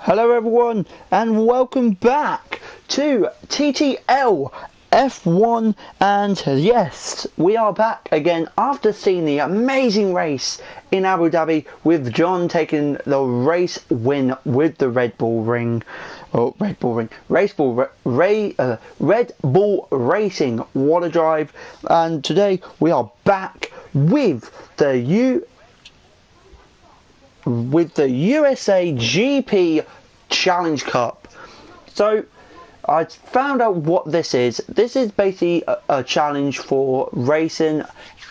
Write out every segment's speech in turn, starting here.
Hello everyone and welcome back to TTL F1, and yes, we are back again after seeing the amazing race in Abu Dhabi with John taking the race win with the Red Bull Racing. What a drive. And today we are back with the USA GP Challenge Cup. So I found out what this is. This is basically a challenge for racing,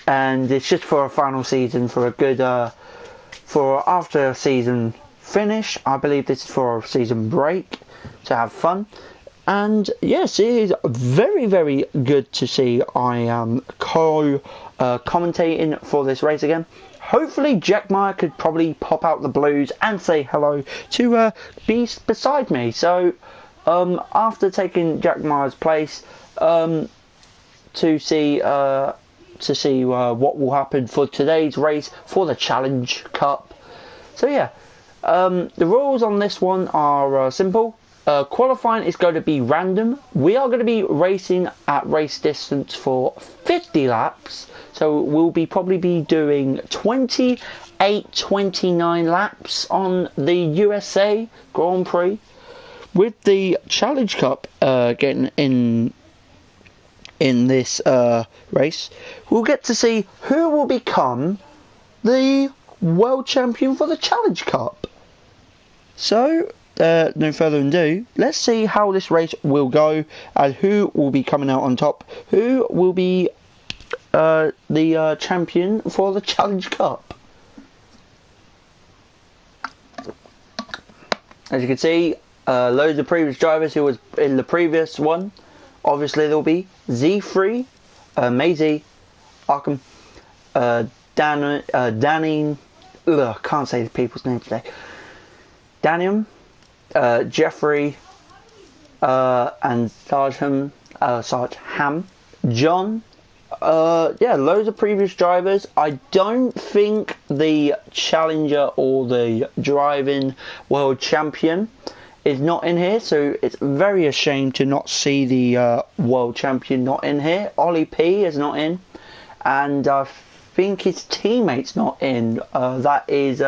and it's just for a final season, for a good for after a season finish. I believe this is for a season break to have fun. And yes, it is very, very good to see I am commentating for this race again. Hopefully Jack Meyer could probably pop out the blues and say hello to be beside me. So after taking Jack Meyer's place, to see what will happen for today's race for the Challenge Cup. So yeah, the rules on this one are simple. Qualifying is going to be random. We are going to be racing at race distance for 50 laps. So we'll probably be doing 29 laps on the USA Grand Prix. With the Challenge Cup getting in this race, we'll get to see who will become the world champion for the Challenge Cup. So no further ado, let's see how this race will go and who will be coming out on top, who will be the champion for the Challenge Cup. As you can see, loads of previous drivers who was in the previous one. Obviously there will be Z3, Maisie, Arkham, Danny, can't say the people's names today. Danium, Jeffrey, and Sarge Ham, John. Yeah, loads of previous drivers. I don't think the challenger or the driving world champion is not in here, so it's very ashamed to not see the world champion not in here. Ollie P is not in, and I think his teammate's not in. That is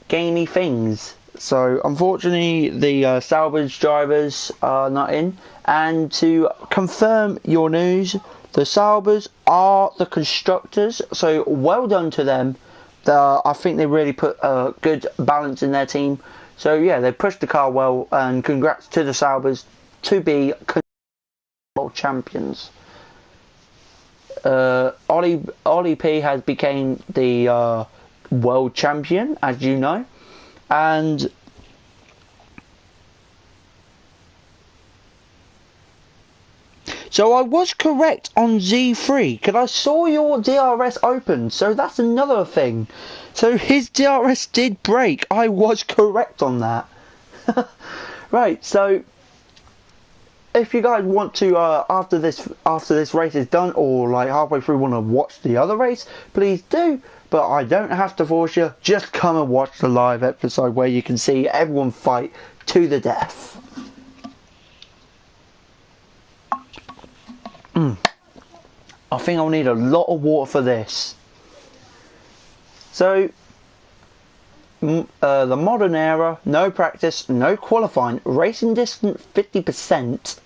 Gamey Things. So unfortunately the salvage drivers are not in. And to confirm your news, the salvers are the constructors, so well done to them. I think they really put a good balance in their team. So yeah, they pushed the car well, and congrats to the salvers to be world champions. Ollie P has become the world champion, as you know. And so I was correct on Z3, because I saw your DRS open, so that's another thing. So his DRS did break. I was correct on that. Right, so if you guys want to, after this race is done, or like halfway through want to watch the other race, please do. But I don't have to force you. Just come and watch the live episode where you can see everyone fight to the death. I think I'll need a lot of water for this. So, the modern era, no practice, no qualifying, racing distance 50%,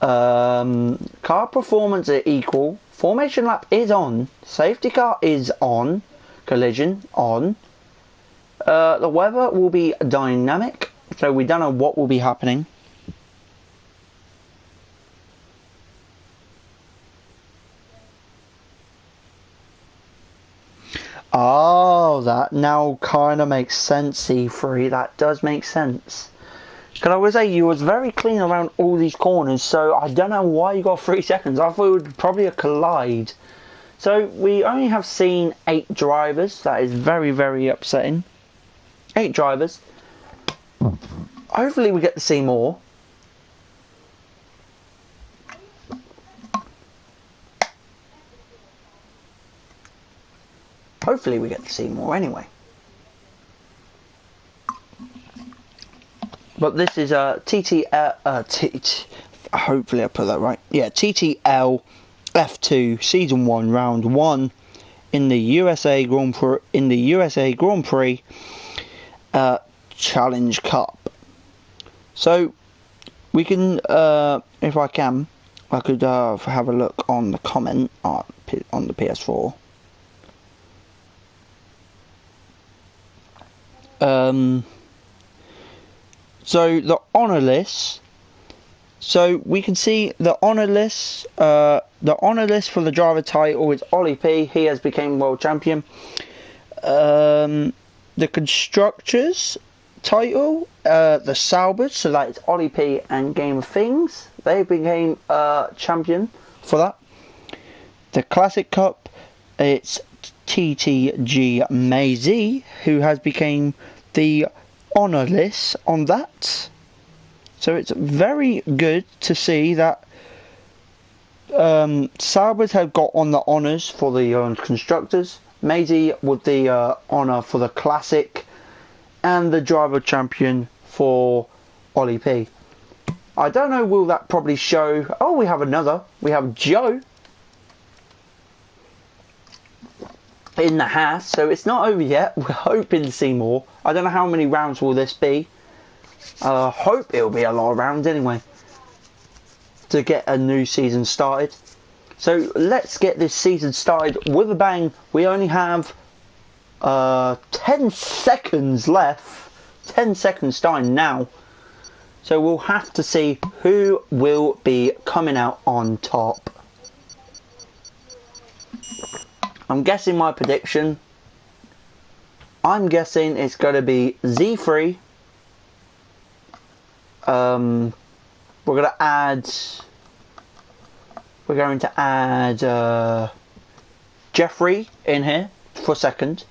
car performance are equal, formation lap is on, safety car is on, collision on, the weather will be dynamic, so we don't know what will be happening. Oh, that now kind of makes sense, C3. That does make sense. Because I would say you was very clean around all these corners, so I don't know why you got 3 seconds. I thought it would probably a collide. So we only have seen 8 drivers. That is very, very upsetting. 8 drivers. Hopefully we get to see more. Hopefully we get to see more anyway. But this is hopefully I put that right. Yeah, TTL F2 Season 1 Round 1 in the USA Grand Prix Challenge Cup. So we can, if I could have a look on the comment on the PS4. So the honour list. So we can see the honour list. The honour list for the driver title is Ollie P. He has become world champion. The constructors title, the Saubers. So that is Ollie P and Game of Things. They became champion for that. The Classic Cup, it's TTG Maisie who has become the honour list on that. So it's very good to see that Saubers have got on the honours for the constructors, Maisie with the honour for the classic, and the driver champion for Ollie P. I don't know, will that probably show? Oh, we have another. We have Joe in the house, so it's not over yet. We're hoping to see more. I don't know how many rounds will this be. Hope it'll be a lot of rounds anyway to get a new season started. So let's get this season started with a bang. We only have 10 seconds left. 10 seconds starting now. So we'll have to see who will be coming out on top. I'm guessing my prediction. I'm guessing it's going to be Z3. We're going to add Jeffrey in here for second.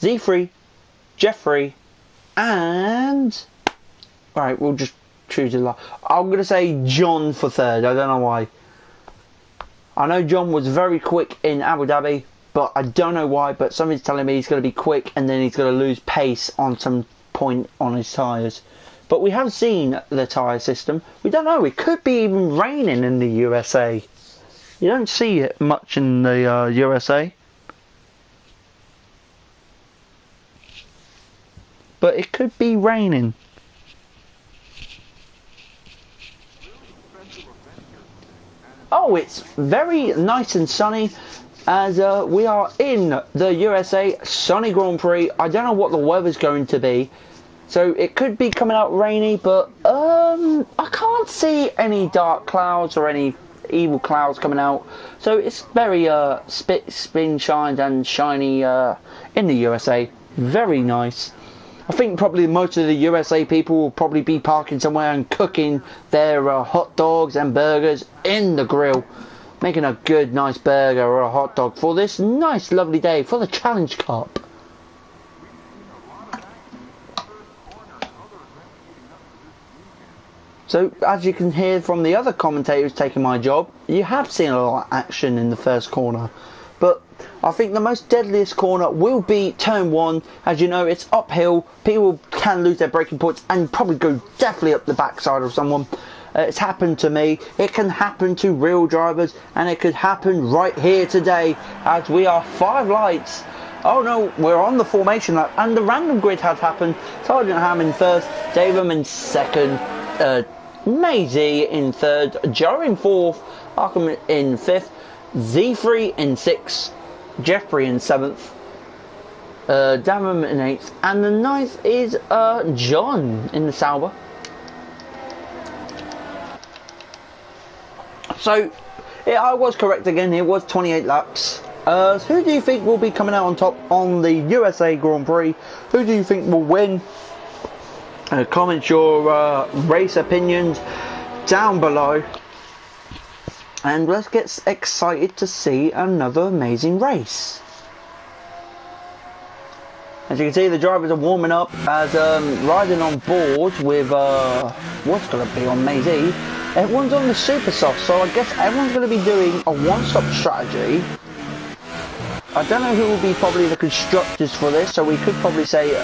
Z3, Jeffrey, and right, we'll just choose a lot. I'm going to say John for third. I don't know why. I know John was very quick in Abu Dhabi, but I don't know why. But somebody's telling me he's going to be quick and then he's going to lose pace on some point on his tyres. But we have seen the tyre system. We don't know. It could be even raining in the USA. You don't see it much in the USA. But it could be raining. Oh, it's very nice and sunny as we are in the USA Sunny Grand Prix. I don't know what the weather's going to be. So it could be coming out rainy, but I can't see any dark clouds or any evil clouds coming out. So it's very spin shined and shiny in the USA. Very nice. I think probably most of the USA people will probably be parking somewhere and cooking their hot dogs and burgers in the grill. Making a good nice burger or a hot dog for this nice lovely day for the Challenge Cup. So, as you can hear from the other commentators taking my job, you have seen a lot of action in the first corner. But I think the most deadliest corner will be turn 1. As you know, it's uphill. People can lose their braking points and probably go definitely up the backside of someone. It's happened to me. It can happen to real drivers. And it could happen right here today as we are 5 lights. Oh no, we're on the formation lap. And the random grid has happened. Sergeant Ham in first. Davum in second. Maisie in third, Joe in fourth, Arkham in fifth, Z3 in sixth, Jeffrey in seventh, Davum in eighth, and the ninth is John in the Sauber. So, yeah, I was correct again, it was 28 laps. Who do you think will be coming out on top on the USA Grand Prix? Who do you think will win? Comment your race opinions down below, and let's get excited to see another amazing race. As you can see, the drivers are warming up as riding on board with what's going to be on Maisie. Everyone's on the super soft, so I guess everyone's going to be doing a one-stop strategy. I don't know who will be probably the constructors for this, so we could probably say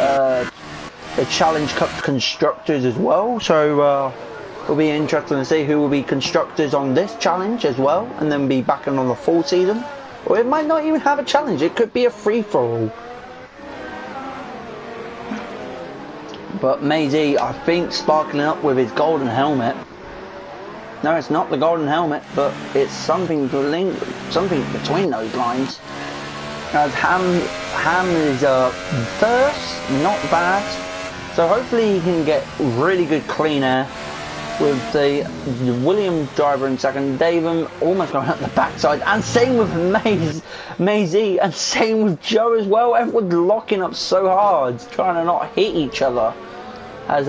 the Challenge Cup constructors as well. So it'll be interesting to see who will be constructors on this challenge as well, and then be back on the full season. Or it might not even have a challenge. It could be a free-for-all. But Maisie, I think, sparkling up with his golden helmet. No, it's not the golden helmet, but it's something between those lines. As Ham is first, not bad. So hopefully he can get really good clean air with the William driver in second. David almost going up the backside, and same with Maisie, and same with Joe as well. Everyone's locking up so hard, trying to not hit each other. As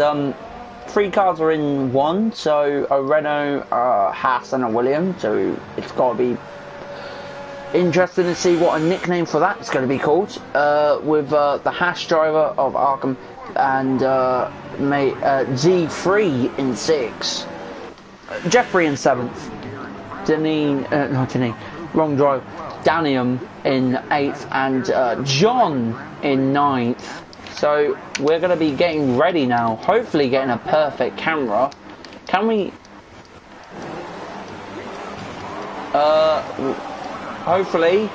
3 cars are in one, so a Renault, Haas and a William, so it's got to be interesting to see what a nickname for that is going to be called, with the Haas driver of Arkham and Z3 in 6, Jeffrey in 7th, wrong drive, Danium in 8th, and John in 9th. So we're going to be getting ready now, hopefully getting a perfect camera. Can we... hopefully...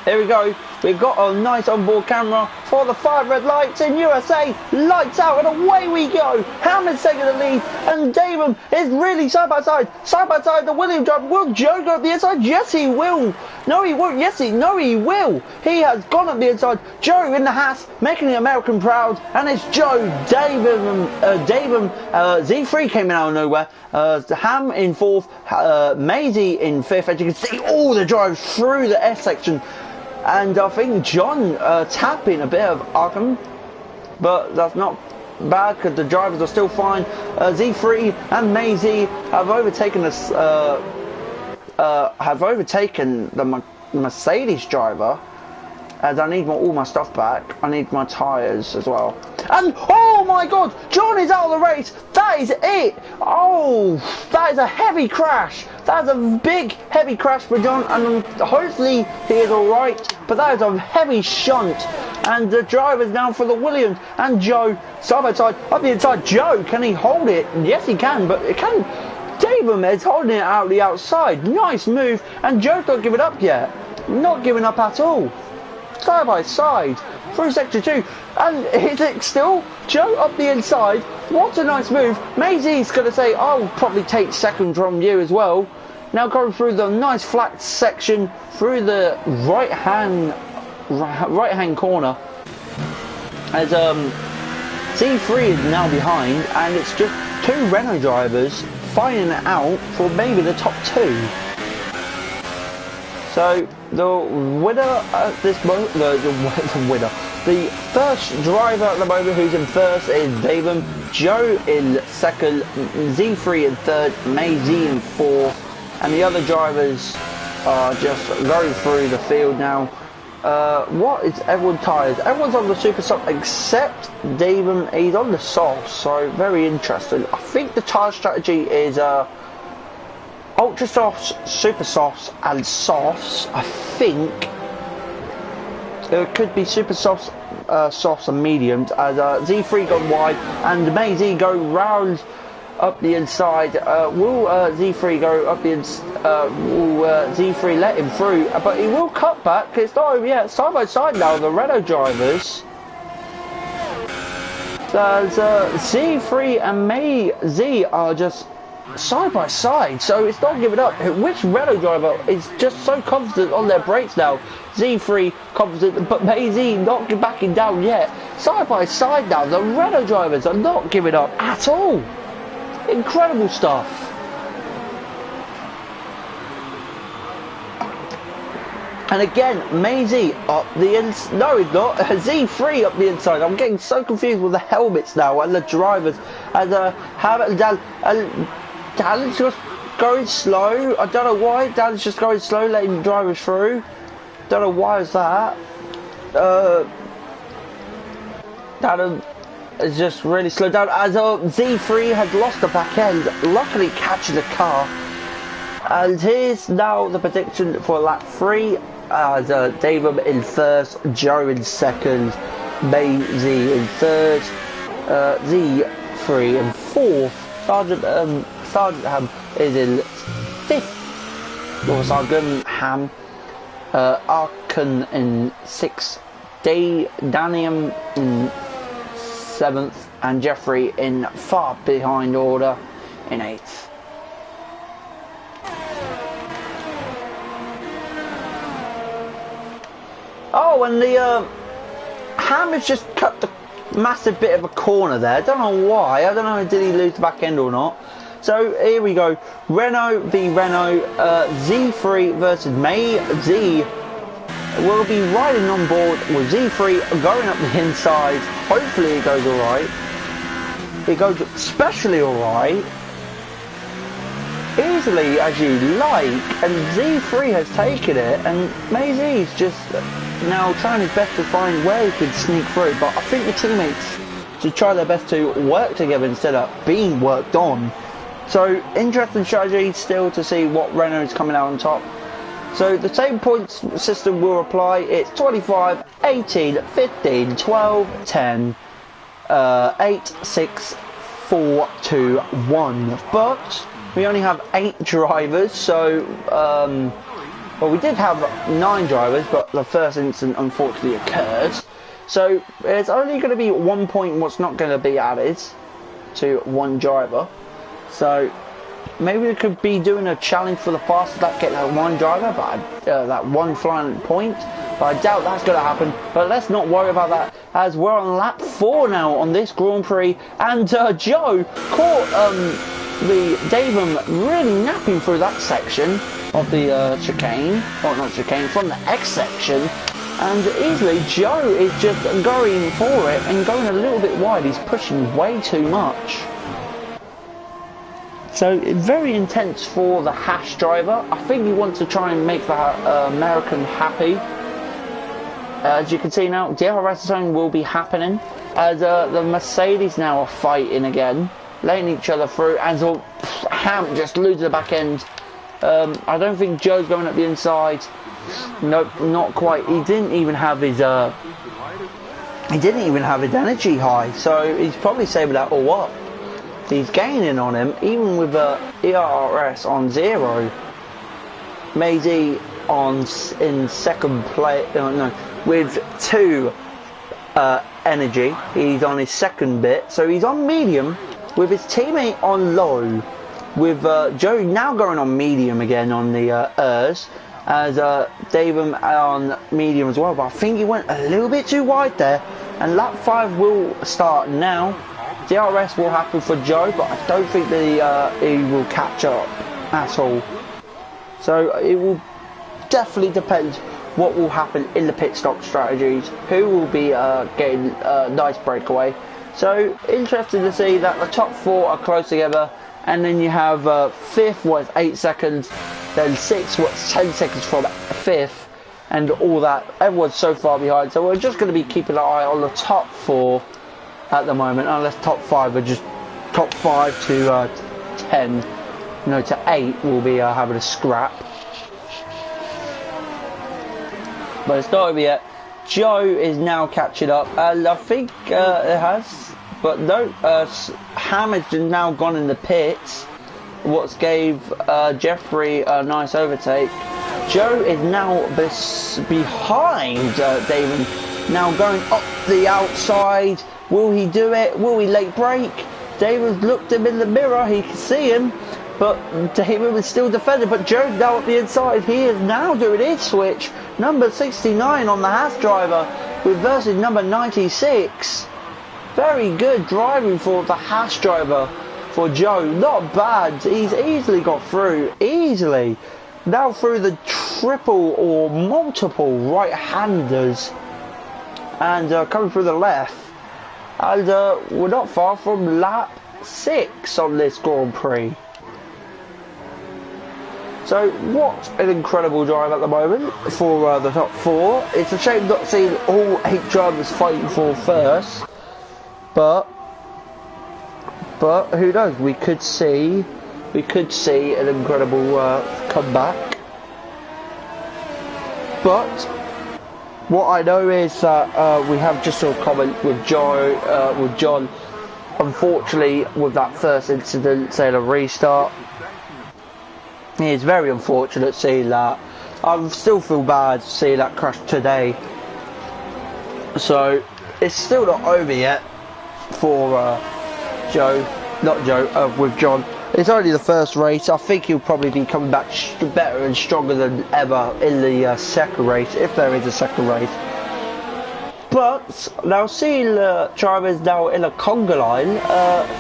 Here we go. We've got a nice onboard camera for the 5 red lights in USA. Lights out and away we go. Hammond's taking the lead and Damon is really side by side. Side by side, the William driver. Will Joe go up the inside? Yes, he will. No, he won't. Yes, no, he will. He has gone up the inside. Joe in the Haas, making the American proud. And it's Joe, David, Z3 came in out of nowhere. Ham in 4th, Maisie in 5th. As you can see, all the drives through the S section. And I think John tapping a bit of Arkham, but that's not bad because the drivers are still fine. Z3 and Maisie have overtaken us. Have overtaken the Mercedes driver. As I need all my stuff back. I need my tyres as well. And oh my God, John is out of the race. That is it. Oh, that is a heavy crash. That is a big heavy crash for John, and hopefully he is all right. But that is a heavy shunt, and the driver's now for the Williams. And Joe side by side up the inside. Joe, can he hold it? Yes, he can. But it can. David is holding it out the outside. Nice move, and Joe's not giving up yet. Not giving up at all. Side by side through sector 2, and is it still Joe up the inside? What a nice move. Maisie's going to say, I'll probably take second from you as well. Now going through the nice flat section through the right hand corner, as C3 is now behind, and it's just 2 Renault drivers fighting it out for maybe the top 2. So the winner at this moment, the first driver at the moment who's in first is David, Joe in second, Z3 in third, Maisie in 4th, and the other drivers are just going through the field now. What is everyone tyres? Everyone's on the super soft except David. He's on the soft, so very interesting. I think the tyre strategy is ultra softs, super softs, and softs. I think it could be super softs, softs, and mediums. As Z3 gone wide, and Maisie go round up the inside. Will Z3 go up the inside? Will Z3 let him through? But he will cut back. It's not over yet. Side by side now, the Renault drivers. As Z3 and Maisie are just side by side, so it's not giving up. Which Renault driver is just so confident on their brakes now? Z3 confident, but Maisie not backing down yet. Side by side now, the Renault drivers are not giving up at all. Incredible stuff. And again, Maisie up the inside. No, it's not. Z3 up the inside. I'm getting so confused with the helmets now and the drivers. And Dan's just going slow. I don't know why. Dan's just going slow, letting the drivers through. Don't know why is that. Dan is just really slowed down. As Z3 has lost the back end, luckily catching the car. And here's now the prediction for lap 3. As David in first, Joe in second, Maisie in third, Z3 in fourth, Sergeant Ham is in fifth, or Sergeant Ham, Arkan in sixth, Danium in seventh, and Jeffrey in far behind order in eighth. Oh, and the Ham has just cut the massive bit of a corner there. I don't know why. I don't know, did he lose the back end or not? So here we go. Renault v Renault, Z3 versus May. Z will be riding on board with Z3 going up the inside. Hopefully it goes alright. It goes especially alright. Easily as you like, and Z3 has taken it, and Maisie is just now trying his best to find where he could sneak through, but I think the teammates should try their best to work together instead of being worked on. So interesting strategy still to see what Renault is coming out on top. So the same points system will apply. It's 25, 18, 15, 12, 10, 8, 6, 4, 2, 1. But we only have 8 drivers, so well, we did have 9 drivers, but the first incident unfortunately occurred. So it's only going to be 1 point what's not going to be added to one driver. So maybe we could be doing a challenge for the fastest lap, get that one driver, but that one flying point. But I doubt that's going to happen. But let's not worry about that, as we're on lap 4 now on this Grand Prix, and Joe caught the Davum really napping through that section of the chicane, or not chicane, from the X section, and easily Joe is just going for it and going a little bit wide. He's pushing way too much. So very intense for the Hash driver. I think he wants to try and make the American happy. As you can see now, DRS zone will be happening, as the Mercedes now are fighting again, letting each other through, and so Ham just loses the back end. I don't think Joe's going up the inside. Nope, not quite. He didn't even have his energy high, so he's probably saving that all up. He's gaining on him, even with ERS on 0. Maisie in second place, with 2 energy. He's on his second bit, so he's on medium with his teammate on low. With Joe now going on medium again on the ERS, as Davum on medium as well. But I think he went a little bit too wide there, and lap 5 will start now. DRS will happen for Joe, but I don't think he will catch up at all. So it will definitely depend what will happen in the pit stop strategies, who will be getting a nice breakaway. So interesting to see that the top 4 are close together, and then you have 5th was 8 seconds, then 6th was 10 seconds from 5th, and all that. Everyone's so far behind, so we're just going to be keeping an eye on the top 4 at the moment, unless top 5 are just top 5 to 10, to 8 will be having a scrap. But it's not over yet. Joe is now catching up, and I think it has, but no, Ham has now gone in the pits, what gave Jeffrey a nice overtake. Joe is now behind Damon, now going up the outside. Will he do it? Will he late break? David looked him in the mirror, he could see him, but David was still defending. But Joe now at the inside, he is now doing his switch. Number 69 on the Haas driver with versus number 96. Very good driving for the Haas driver for Joe. Not bad. He's easily got through. Easily. Now through the triple or multiple right-handers. And coming through the left. And we're not far from lap 6 on this Grand Prix. So what an incredible drive at the moment for the top 4. It's a shame not seeing all 8 drivers fighting for first. But who knows? We could see an incredible comeback. But What I know is that we have just a comment with John. Unfortunately, with that first incident, saying a restart, it is very unfortunate seeing that. I still feel bad seeing that crash today. So it's still not over yet for with John. It's only the first race. I think he'll probably be coming back better and stronger than ever in the second race, if there is a second race. But now seeing drivers now in a conga line,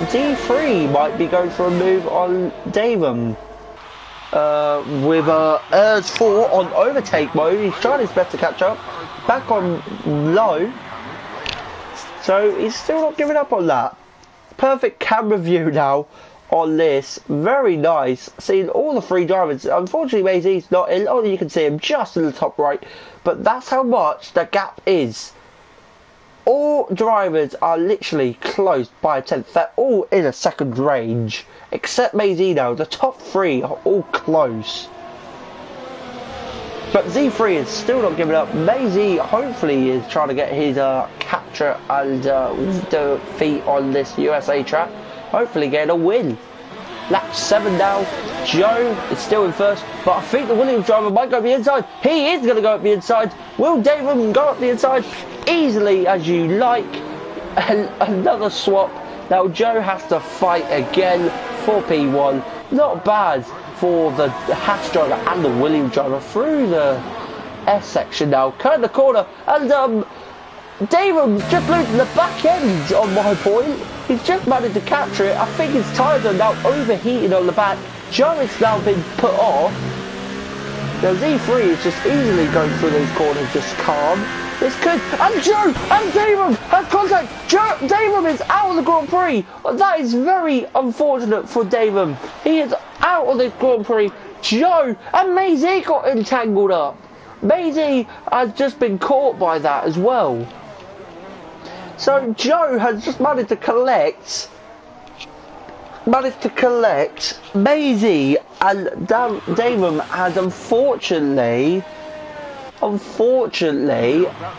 D3 might be going for a move on Davum. With Ers 4 on overtake mode, he's trying his best to catch up. Back on low. So he's still not giving up on that. Perfect camera view now on this. Very nice. Seeing all the three drivers. Unfortunately, Maisie's not in. Only you can see him just in the top right. But that's how much the gap is. All drivers are literally close by a tenth. They're all in a second range. Except Maisie now. The top three are all close. But Z3 is still not giving up. Maisie hopefully is trying to get his capture and defeat on this USA track. Hopefully getting a win. Lap 7 now. Joe is still in first, but I think the Williams driver might go up the inside. He is going to go up the inside. Will David go up the inside? Easily as you like. Another swap. Now Joe has to fight again for P1. Not bad for the Haas driver and the Williams driver through the S section now. Cut the corner, and David just losing the back end on my point. He's just managed to capture it. I think his tyres are now overheating on the back. Joe has now been put off. Now Z3 is just easily going through those corners, just calm. This could, and Joe and David have contact. David is out of the Grand Prix. That is very unfortunate for David. He is out of the Grand Prix. Joe and Maisie got entangled up. Maisie has just been caught by that as well. So Joe has just managed to collect Maisie, and Damon has unfortunately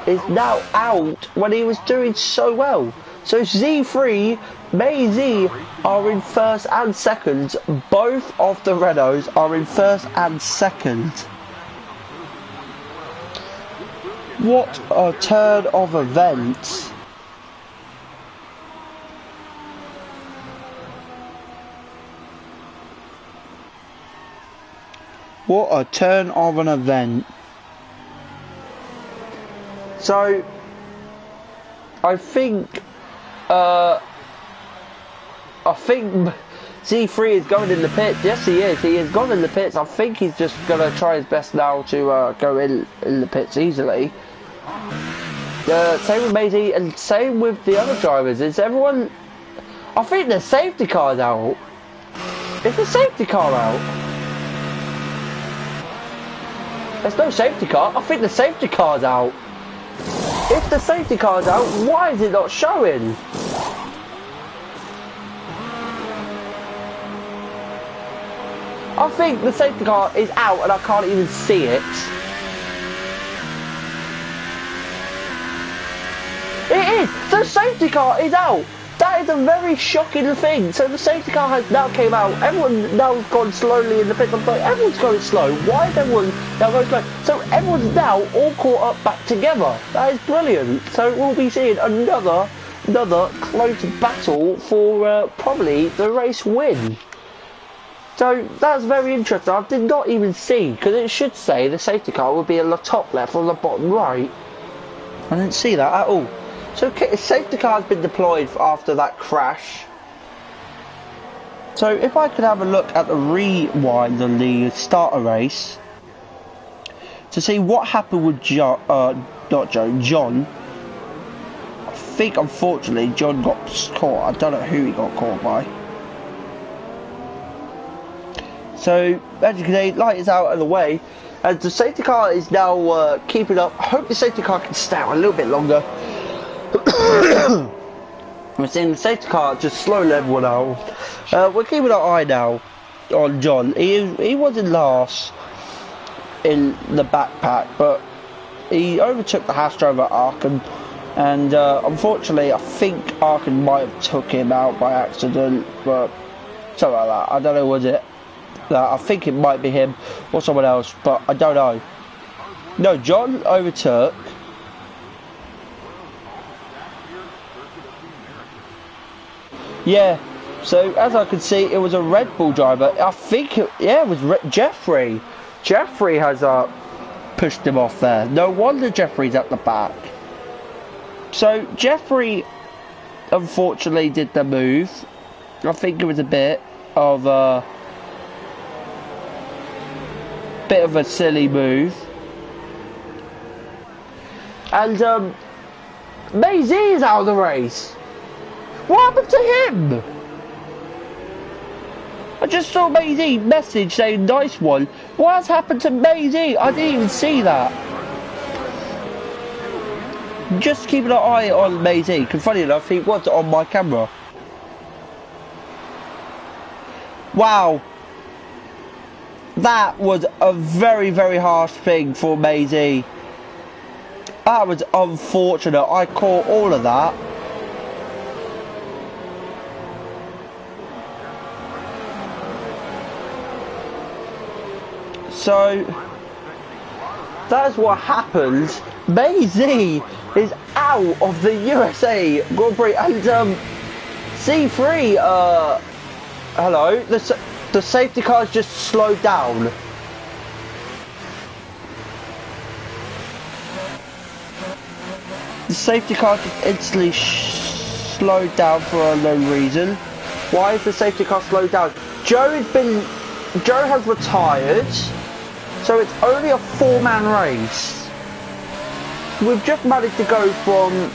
is now out when he was doing so well. So Z3, Maisie are in first and second. Both of the Renaults are in first and second. What a turn of events. What a turn of an event. So, I think Z3 is going in the pits. Yes, he is. He has gone in the pits. I think he's just going to try his best now to go in the pits easily. Same with Maisie and same with the other drivers. Is everyone... I think the safety car's out. Is the safety car out? There's no safety car. I think the safety car's out. If the safety car's out, why is it not showing? I think the safety car is out and I can't even see it. It is! The safety car is out! That is a very shocking thing. So the safety car has now came out. Everyone now has gone slowly in the pits. I'm like, everyone's going slow. Why is everyone now going slow? So everyone's now all caught up back together. That is brilliant. So we'll be seeing another close battle for probably the race win. So that's very interesting. I did not even see, because it should say the safety car would be in the top left or the bottom right. I didn't see that at all. So safety car has been deployed after that crash. So if I could have a look at the rewind on the starter race to see what happened with John. I think unfortunately John got caught. I don't know who he got caught by. So as you can see, light is out of the way. And the safety car is now keeping up. I hope the safety car can stay out a little bit longer. We're seeing the safety car just slowly everyone out. We're keeping our eye now on John. He was in last in the backpack, but he overtook the Haas driver Arkin, and unfortunately I think Arkin might have took him out by accident, but something like that. I don't know, was it? I think it might be him or someone else, but I don't know. No, John overtook. Yeah, so as I could see, it was a Red Bull driver. I think, it was Jeffrey. Jeffrey has pushed him off there. No wonder Jeffrey's at the back. So Jeffrey, unfortunately, did the move. I think it was a bit of a silly move. And Maisie is out of the race. What happened to him? I just saw Maisie message saying nice one. What has happened to Maisie? I didn't even see that. Just keeping an eye on Maisie, because funny enough, he was on my camera. Wow. That was a very, very harsh thing for Maisie. That was unfortunate. I caught all of that. So that's what happened. Maisie is out of the USA Grand Prix, and C3. Hello. The safety car's just slowed down. The safety car just instantly slowed down for a unknown reason. Why is the safety car slowed down? Joe has retired, so it's only a 4-man race. We've just managed to go from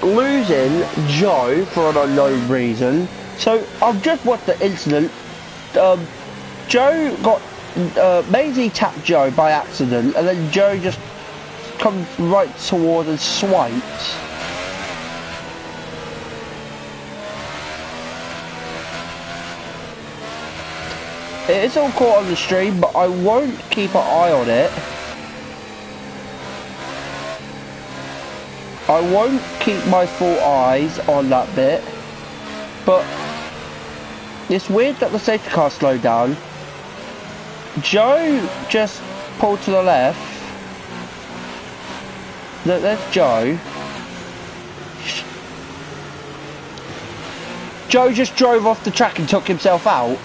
losing Joe for an unknown reason. So I've just watched the incident. Joe got Maisie tapped Joe by accident, and then Joe just comes right towards and swipes. It is all caught on the stream, but I won't keep an eye on it. I won't keep my full eyes on that bit, but it's weird that the safety car slowed down. Joe just pulled to the left. There's Joe. Joe just drove off the track and took himself out.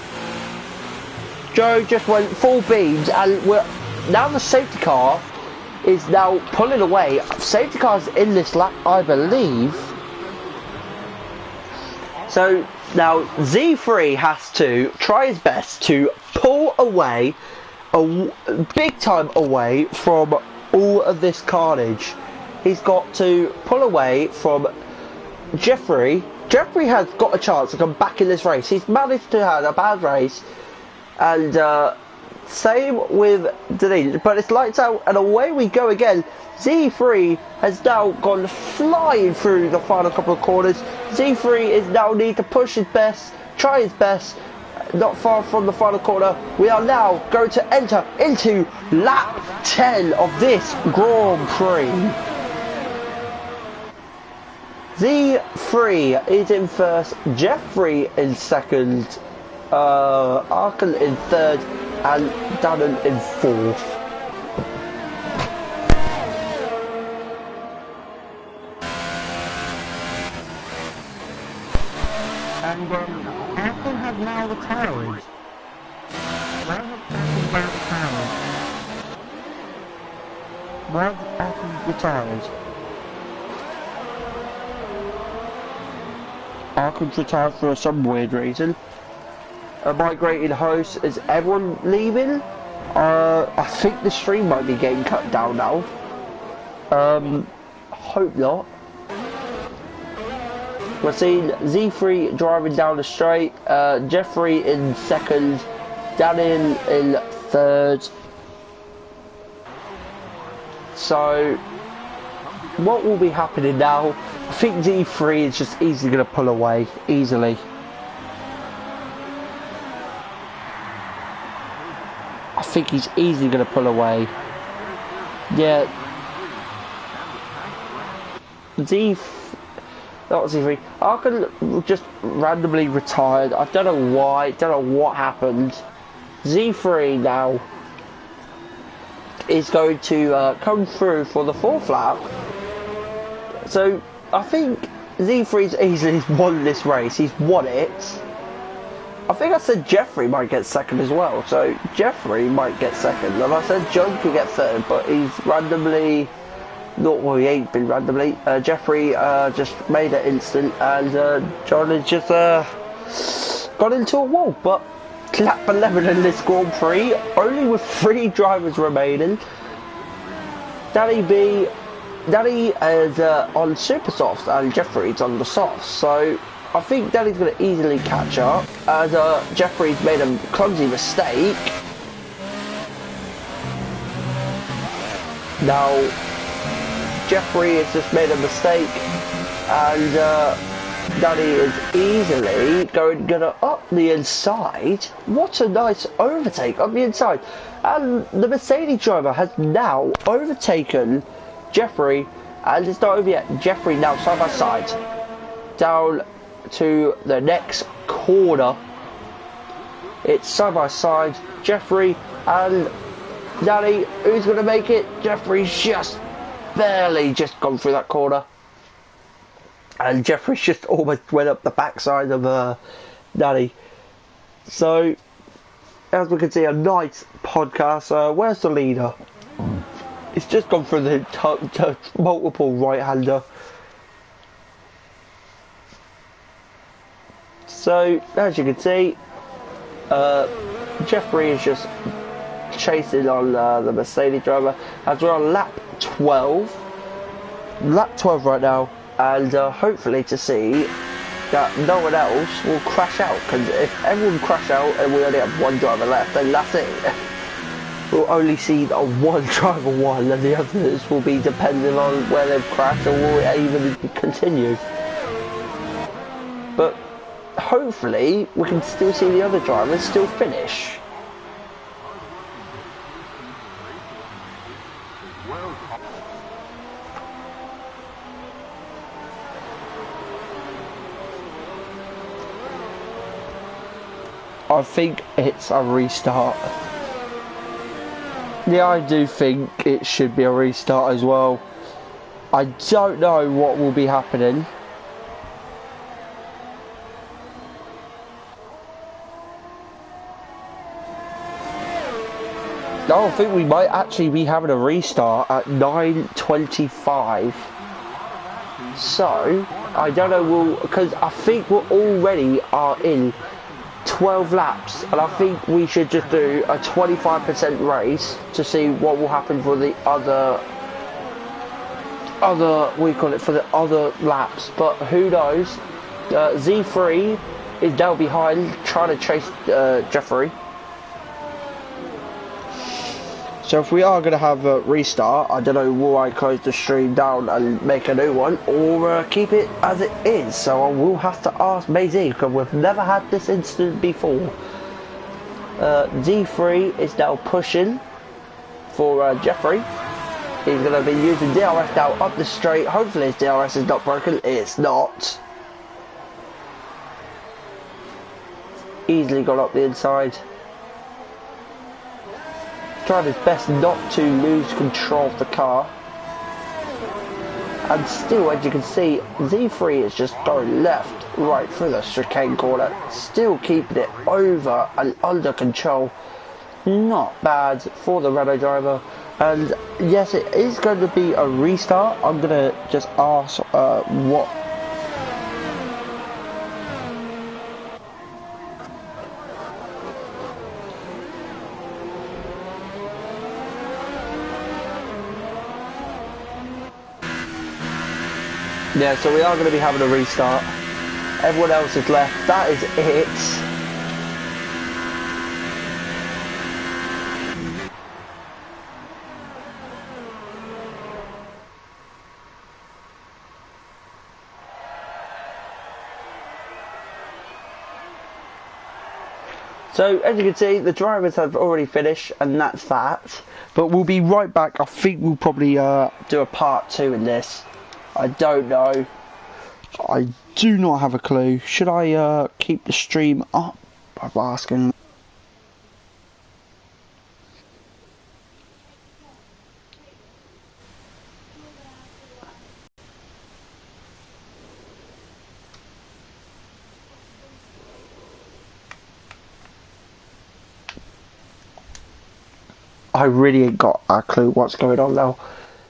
Joe just went full beams, and now the safety car is now pulling away. Safety car's in this lap, I believe. So now Z3 has to try his best to pull away, big time away from all of this carnage. He's got to pull away from Jeffrey. Jeffrey has got a chance to come back in this race. He's managed to have a bad race, and same with Denise, but it's lights out and away we go again. Z3 has now gone flying through the final couple of corners. Z3 is now need to push his best, try his best. Not far from the final corner. We are now going to enter into lap 10 of this Grand Prix. Z3 is in first, Jeffrey in second, Arkin in third, and Dannon in fourth. And Arkin has now retired. Where has Arkin now retired? Where has Arkin retired? Arkin's retired for some weird reason. A migrated host, is everyone leaving? I think the stream might be getting cut down now. Hope not. We're seeing Z3 driving down the straight, Jeffrey in second, Dannon in third. So, what will be happening now? I think Z3 is just easily going to pull away, easily. I think he's easily going to pull away. Yeah, Not Z3. Arkin just randomly retired. I don't know why. Don't know what happened. Z3 now is going to come through for the 4th lap. So I think Z3's easily won this race. He's won it. I think I said Jeffrey might get second as well. So Jeffrey might get second. And I said John could get third, but he's randomly... Not well, he ain't been randomly. Jeffrey just made it instant, and John has just got into a wall. But lap 11 in this Grand Prix, only with 3 drivers remaining. Danny is on super softs, and Jeffrey's on the softs. So I think Danny's going to easily catch up, as Jeffrey's made a clumsy mistake. Now, Jeffrey has just made a mistake, and Danny is easily going up the inside. What a nice overtake on the inside. And the Mercedes driver has now overtaken Jeffrey, and it's not over yet. Jeffrey now side by side down to the next corner. It's side by side, Jeffrey and Danny. Who's going to make it? Jeffrey's just barely just gone through that corner, and Jeffrey's just almost went up the backside of Danny. So as we can see, a nice podcast. Where's the leader? It's just gone through the multiple right-hander. So as you can see, Jeffrey is just chasing on the Mercedes driver, as we're on lap 12 right now, and hopefully to see that no one else will crash out, because if everyone crash out and we only have 1 driver left, then that's it. We'll only see one driver won, and the others will be depending on where they've crashed, or will even continue. But hopefully we can still see the other drivers still finish. I think it's a restart. Yeah, I do think it should be a restart as well. I don't know what will be happening. No, I think we might actually be having a restart at 9:25. So, I don't know, because I think we already are in 12 laps, and I think we should just do a 25% race to see what will happen for the other for the other laps. But who knows? Z3 is now behind, trying to chase Jeffrey. So if we are going to have a restart, I don't know, will I close the stream down and make a new one, or keep it as it is? So I will have to ask Maisie, because we've never had this incident before. Z3 is now pushing for Jeffrey. He's going to be using DRS now up the straight. Hopefully his DRS is not broken. It's not. Easily got up the inside. Tried his best not to lose control of the car, and still, as you can see, Z3 is just going left, right through the chicane corner, still keeping it over and under control. Not bad for the Renault driver. And yes, it is going to be a restart. I'm going to just ask what... Yeah, so we are going to be having a restart. Everyone else is left. That is it. So, as you can see, the drivers have already finished, and that's that. But we'll be right back. I think we'll probably do a part 2 in this. I don't know. I do not have a clue. Should I keep the stream up? I'm asking. I really ain't got a clue what's going on now.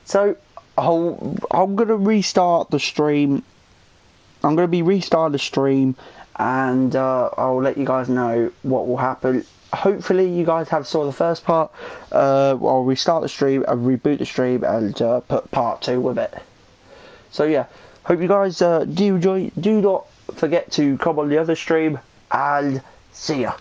So I'm gonna restart the stream. I'm gonna be restarting the stream, and I'll let you guys know what will happen. Hopefully you guys have saw the first part. I'll restart the stream and reboot the stream and put part 2 with it. So yeah, hope you guys do enjoy. Do not forget to come on the other stream, and see ya.